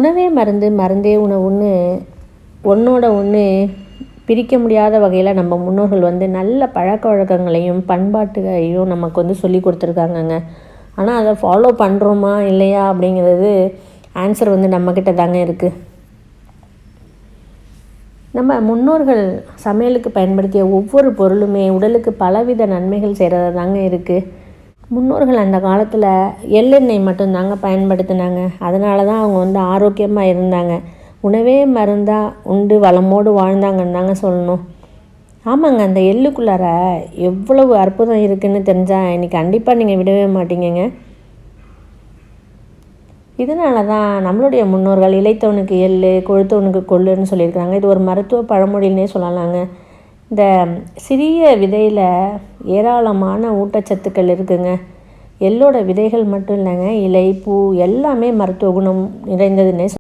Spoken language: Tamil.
உணவே மருந்து, மருந்தே உணவுன்னு ஒன்றோட ஒன்று பிரிக்க முடியாத வகையில் நம்ம முன்னோர்கள் நல்ல பழக்க வழக்கங்களையும் பண்பாட்டுகளையும் நமக்கு சொல்லி கொடுத்துருக்காங்கங்க. ஆனால் அதை ஃபாலோ பண்ணுறோமா இல்லையா அப்படிங்கிறது ஆன்சர் நம்மக்கிட்ட தாங்க இருக்குது. நம்ம முன்னோர்கள் சமையலுக்கு பயன்படுத்திய ஒவ்வொரு பொருளுமே உடலுக்கு பலவித நன்மைகள் செய்கிறதா தாங்க இருக்குது. முன்னோர்கள் அந்த காலத்தில் எள்ளெண்ணெய் மட்டும்தாங்க பயன்படுத்தினாங்க. அதனால தான் அவங்க ஆரோக்கியமாக இருந்தாங்க. உணவே மருந்தாக உண்டு வளமோடு வாழ்ந்தாங்கன்னு தாங்க சொல்லணும். ஆமாங்க, அந்த எள்ளுக்குள்ளார எவ்வளவு அற்புதம் இருக்குதுன்னு தெரிஞ்சால் இன்றைக்கி கண்டிப்பாக நீங்கள் விடவே மாட்டீங்கங்க. இதனால தான் நம்மளுடைய முன்னோர்கள் இளைத்தவனுக்கு எள்ளு கொழுத்தவனுக்கு கொள்ளுன்னு சொல்லியிருக்காங்க. இது ஒரு மருத்துவ பழமொழின்னே சொல்லலாங்க. இந்த சிறிய விதையில் ஏராளமான ஊட்டச்சத்துக்கள் இருக்குதுங்க. எள்ளோட விதைகள் மட்டும் இல்லைங்க, இலை பூ எல்லாமே மருத்துவ குணம் நிறைந்ததுன்னே